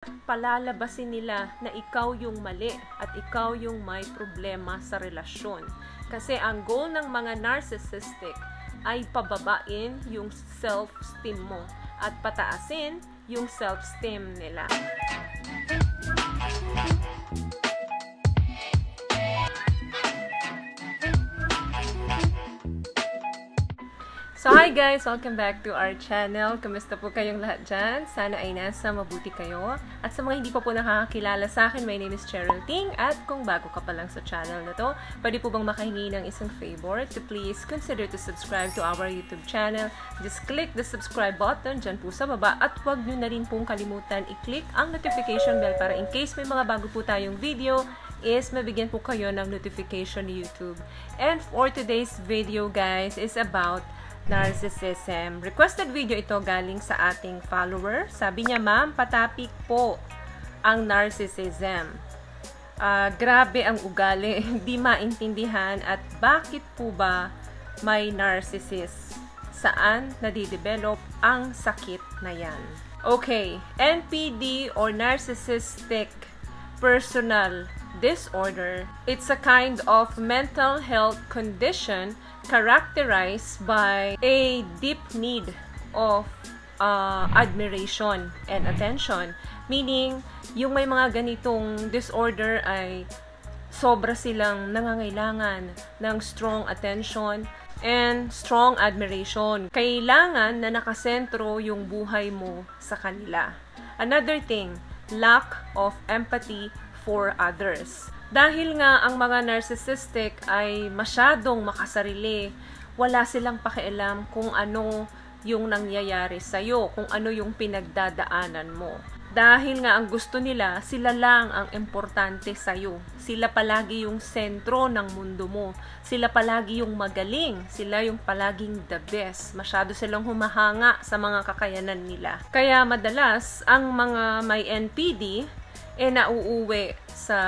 Palalabasin nila na ikaw yung mali at ikaw yung may problema sa relasyon. Kasi ang goal ng mga narcissistic ay pababain yung self-esteem mo at pataasin yung self-esteem nila. So hi guys! Welcome back to our channel. Kamusta po kayong lahat dyan? Sana ay nasa mabuti kayo. At sa mga hindi pa po nakakakilala sa akin, my name is Cheryl Ting. At kung bago ka pa lang sa channel na to, pwede po bang makahingi ng isang favor to please consider to subscribe to our YouTube channel. Just click the subscribe button dyan po sa baba. At huwag nyo na rin pong kalimutan i-click ang notification bell para in case may mga bago po tayong video, is mabigyan po kayo ng notification ni YouTube. And for today's video guys is about narcissism. Requested video ito galing sa ating follower. Sabi niya, ma'am, patapik po ang narcissism. Grabe ang ugali, hindi maintindihan at bakit po ba may narcissist? Saan nadidevelop ang sakit na yan? Okay, NPD or Narcissistic Personal Disorder, it's a kind of mental health condition characterized by a deep need of admiration and attention. Meaning, yung may mga ganitong disorder ay sobra silang nangangailangan ng strong attention and strong admiration. Kailangan na nakasentro yung buhay mo sa kanila. Another thing, lack of empathy for others. Dahil nga ang mga narcissistic ay masyadong makasarili, wala silang pakialam kung ano yung nangyayari sa'yo, kung ano yung pinagdadaanan mo. Dahil nga ang gusto nila, sila lang ang importante sa'yo. Sila palagi yung sentro ng mundo mo. Sila palagi yung magaling. Sila yung palaging the best. Masyado silang humahanga sa mga kakayanan nila. Kaya madalas, ang mga may NPD, nauuwi sa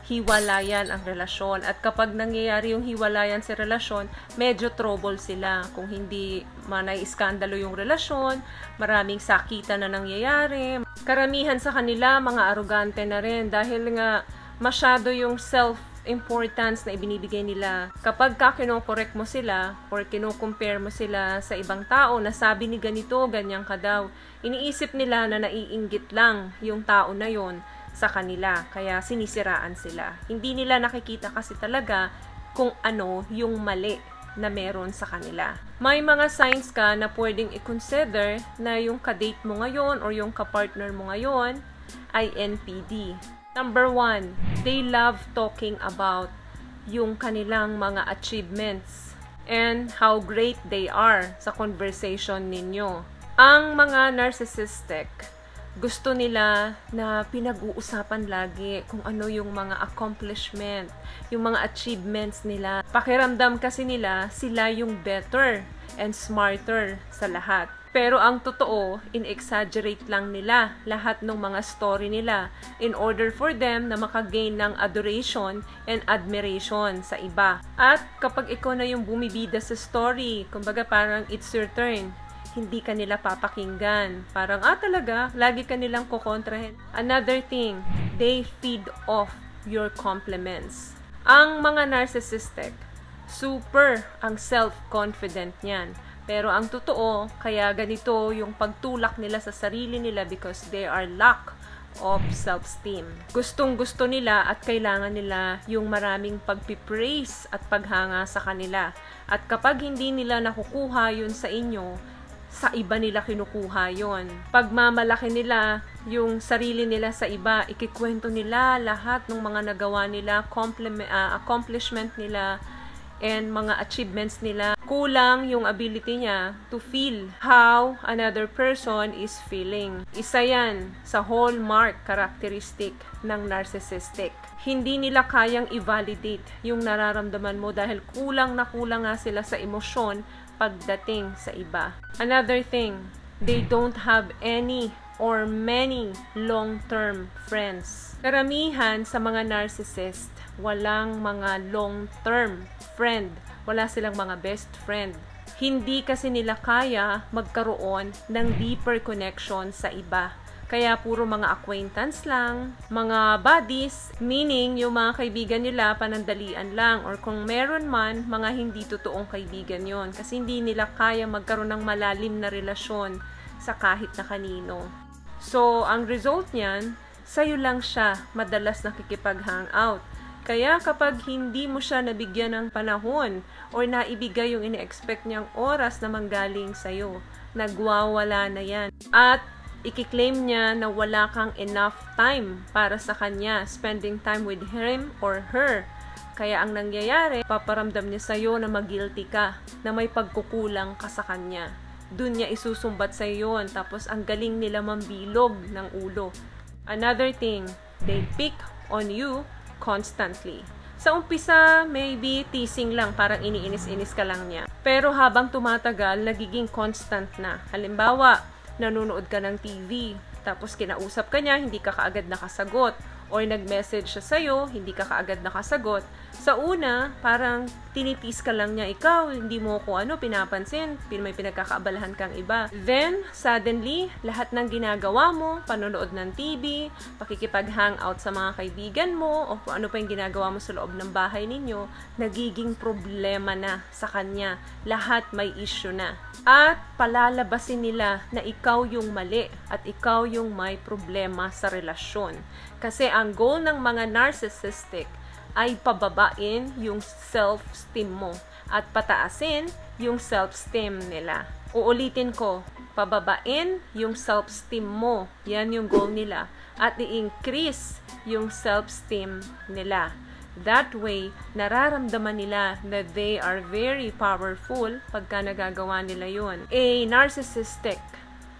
hiwalayan ang relasyon. At kapag nangyayari yung hiwalayan sa relasyon, medyo trouble sila. Kung hindi manay-iskandalo yung relasyon, maraming sakitan na nangyayari. Karamihan sa kanila, mga arugante na rin dahil nga masyado yung self-importance na ibinibigay nila. Kapag kino-correct mo sila or kino-compare mo sila sa ibang tao na sabi ni ganito, ganyan ka daw, iniisip nila na naiinggit lang yung tao na yon sa kanila, kaya sinisiraan sila. Hindi nila nakikita kasi talaga kung ano yung mali na meron sa kanila. May mga signs ka na pwedeng i-consider na yung ka-date mo ngayon or yung ka-partner mo ngayon ay NPD. Number 1, they love talking about yung kanilang mga achievements and how great they are sa conversation ninyo. Ang mga narcissistic, gusto nila na pinag-uusapan lagi kung ano yung mga accomplishment, yung mga achievements nila. Pakiramdam kasi nila, sila yung better and smarter sa lahat. Pero ang totoo, in-exaggerate lang nila lahat ng mga story nila in order for them na makagain ng adoration and admiration sa iba. At kapag ikaw na yung bumibida sa story, kumbaga parang it's your turn, hindi ka nila papakinggan. Parang, talaga, lagi ka nilang kukontrahin. Another thing, they feed off your compliments. Ang mga narcissistic, super ang self-confident niyan. Pero ang totoo, kaya ganito yung pagtulak nila sa sarili nila because they are lack of self-esteem. Gustong-gusto nila at kailangan nila yung maraming pagpipraise at paghanga sa kanila. At kapag hindi nila nakukuha yun sa inyo, sa iba nila kinukuha yon. Pagmamalaki nila yung sarili nila sa iba, ikikwento nila lahat ng mga nagawa nila, accomplishment nila, and mga achievements nila. Kulang yung ability niya to feel how another person is feeling. Isa yan sa hallmark characteristic ng narcissistic. Hindi nila kayang i-validate yung nararamdaman mo dahil kulang na kulang nga sila sa emosyon pagdating sa iba. Another thing, they don't have any or many long-term friends. Karamihan sa mga narcissist, walang mga long-term friend. Wala silang mga best friend. Hindi kasi nila kaya magkaroon ng deeper connection sa iba. Kaya puro mga acquaintance lang, mga buddies, meaning yung mga kaibigan nila panandalian lang, or kung meron man, mga hindi totoong kaibigan yon, kasi hindi nila kaya magkaroon ng malalim na relasyon sa kahit na kanino. So, ang result niyan, sa'yo lang siya madalas nakikipag-hangout. Kaya kapag hindi mo siya nabigyan ng panahon or naibigay yung ine-expect niyang oras na manggaling sa'yo, nagwawala na yan. At ikiklaim niya na wala kang enough time para sa kanya, spending time with him or her. Kaya ang nangyayari, paparamdam niya sa'yo na mag-guilty ka, na may pagkukulang ka sa kanya. Doon niya isusumbat sa yun, tapos ang galing nila mambilog ng ulo. Another thing, they pick on you constantly. Sa umpisa, maybe teasing lang, parang iniinis-inis ka lang niya. Pero habang tumatagal, nagiging constant na. Halimbawa, nanonood ka ng TV, tapos kinausap ka niya, hindi ka kaagad nakasagot. Or nag-message siya sa'yo, hindi ka kaagad nakasagot. Sa una, parang tinitis ka lang niya, ikaw, hindi mo ko pinapansin, may pinagkakaabalahan kang iba. Then, suddenly, lahat ng ginagawa mo, panonood ng TV, pakikipag-hangout sa mga kaibigan mo, o kung ano pa yung ginagawa mo sa loob ng bahay ninyo, nagiging problema na sa kanya. Lahat may issue na. At palalabasin nila na ikaw yung mali at ikaw yung may problema sa relasyon. Kasi ang goal ng mga narcissistic ay pababain yung self-esteem mo at pataasin yung self-esteem nila. Uulitin ko, pababain yung self-esteem mo. Yan yung goal nila. At i-increase yung self-esteem nila. That way, nararamdaman nila na they are very powerful pagka nagagawa nila yun. A narcissistic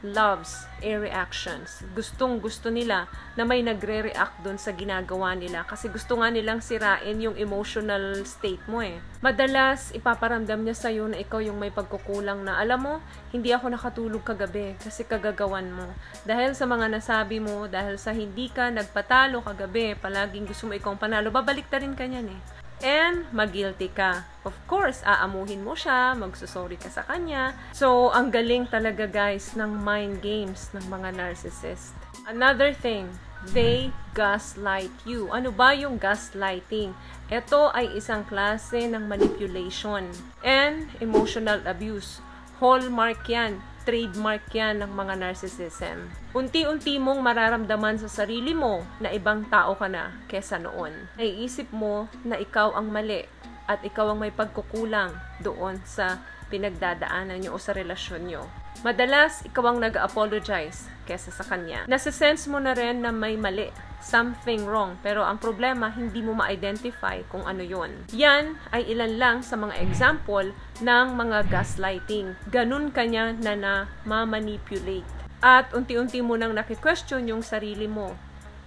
loves a reactions. Gustong-gusto nila na may nagre-react dun sa ginagawa nila kasi gusto nga nilang sirain yung emotional state mo eh. Madalas, ipaparamdam niya sa'yo na ikaw yung may pagkukulang na, alam mo, hindi ako nakatulog kagabi kasi kagagawan mo. Dahil sa mga nasabi mo, dahil sa hindi ka nagpatalo kagabi, palaging gusto mo ikaw panalo, babalik ta rin ka niyan eh. And mag-guilty ka. Of course, aamuhin mo siya, magsusorry ka sa kanya. So, ang galing talaga guys ng mind games ng mga narcissist. Another thing, they gaslight you. Ano ba yung gaslighting? Ito ay isang klase ng manipulation and emotional abuse. Hallmark yan, trademark yan ng mga narcissism. Unti-unti mong mararamdaman sa sarili mo na ibang tao ka na kesa noon. Naiisip mo na ikaw ang mali at ikaw ang may pagkukulang doon sa pinagdadaanan nyo o sa relasyon nyo. Madalas, ikaw ang nag-apologize kesa sa kanya. Nasa-sense mo na rin na may mali, something wrong, pero ang problema, hindi mo ma-identify kung ano yon. Yan ay ilan lang sa mga example ng mga gaslighting. Ganun kanya na na-manipulate. At unti-unti mo nang naki-question yung sarili mo.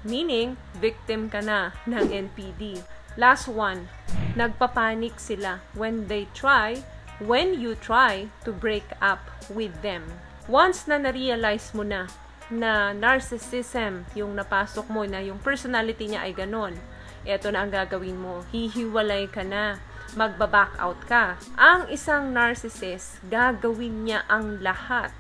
Meaning, victim ka na ng NPD. Last one, nagpapanik sila when you try to break up with them. Once na na-realize mo na narcissism yung napasok mo, na yung personality niya ay ganon, eto na ang gagawin mo. Hihiwalay ka na. Magba-back out ka. Ang isang narcissist, gagawin niya ang lahat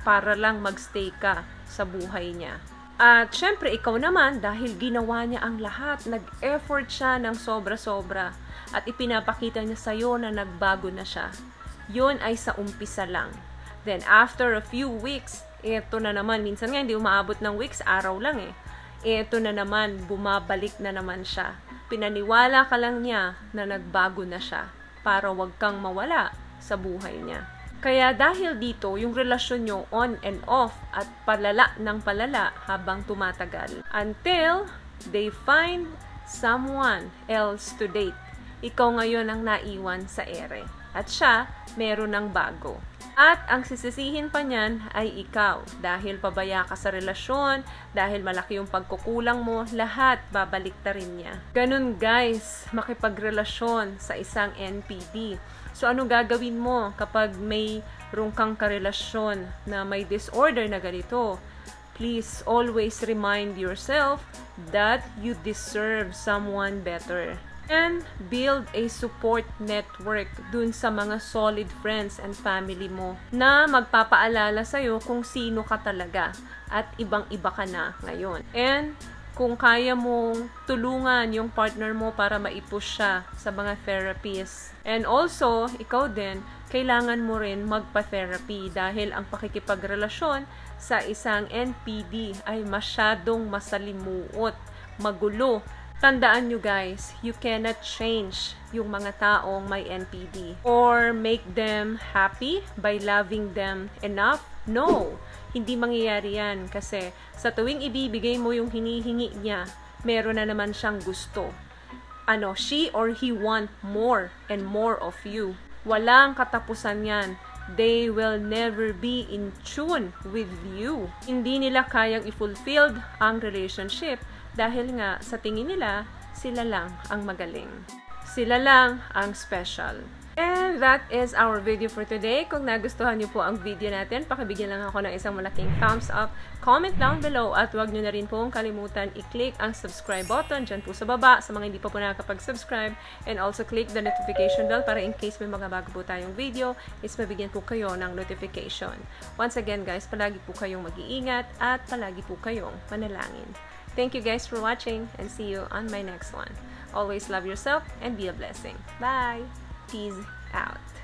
para lang magstay ka sa buhay niya. At syempre, ikaw naman, dahil ginawa niya ang lahat, nag-effort siya ng sobra-sobra at ipinapakita niya sa'yo na nagbago na siya. Yun ay sa umpisa lang. Then, after a few weeks, eto na naman, minsan nga hindi umaabot ng weeks, araw lang eh. Eto na naman, bumabalik na naman siya. Pinaniwala ka lang niya na nagbago na siya para wag kang mawala sa buhay niya. Kaya dahil dito, yung relasyon nyo on and off at palala ng palala habang tumatagal. Until they find someone else to date. Ikaw ngayon ang naiwan sa ere. At siya, meron ng bago. At ang sisisihin pa niyan ay ikaw. Dahil pabaya ka sa relasyon, dahil malaki yung pagkukulang mo, lahat babalik ta rin niya. Ganun guys, makipagrelasyon sa isang NPD. So, anong gagawin mo kapag may rungkang karelasyon na may disorder na ganito? Please always remind yourself that you deserve someone better. And build a support network dun sa mga solid friends and family mo na magpapaalala sa'yo kung sino ka talaga at ibang-iba ka na ngayon. And kung kaya mong tulungan yung partner mo para maipush siya sa mga therapies. And also, ikaw din, kailangan mo rin magpa-therapy dahil ang pakikipagrelasyon sa isang NPD ay masyadong masalimuot, magulo. Tandaan nyo guys, you cannot change yung mga taong may NPD or make them happy by loving them enough. No, hindi mangyayari yan kasi sa tuwing ibibigay mo yung hinihingi niya, meron na naman siyang gusto. She or he want more and more of you. Walang katapusan yan. They will never be in tune with you. Hindi nila kayang i-fulfill ang relationship dahil nga sa tingin nila, sila lang ang magaling. Sila lang ang special. And that is our video for today. Kung nagustuhan niyo po ang video natin, pakibigyan lang ako ng isang malaking thumbs up, comment down below, at huwag niyo na rin pong kalimutan i-click ang subscribe button dyan po sa baba sa mga hindi pa po nakakapag-subscribe, and also click the notification bell para in case may mga bago po tayong video, is mabigyan po kayo ng notification. Once again guys, palagi po kayong mag-iingat at palagi po kayong manalangin. Thank you guys for watching and see you on my next one. Always love yourself and be a blessing. Bye! Peace out.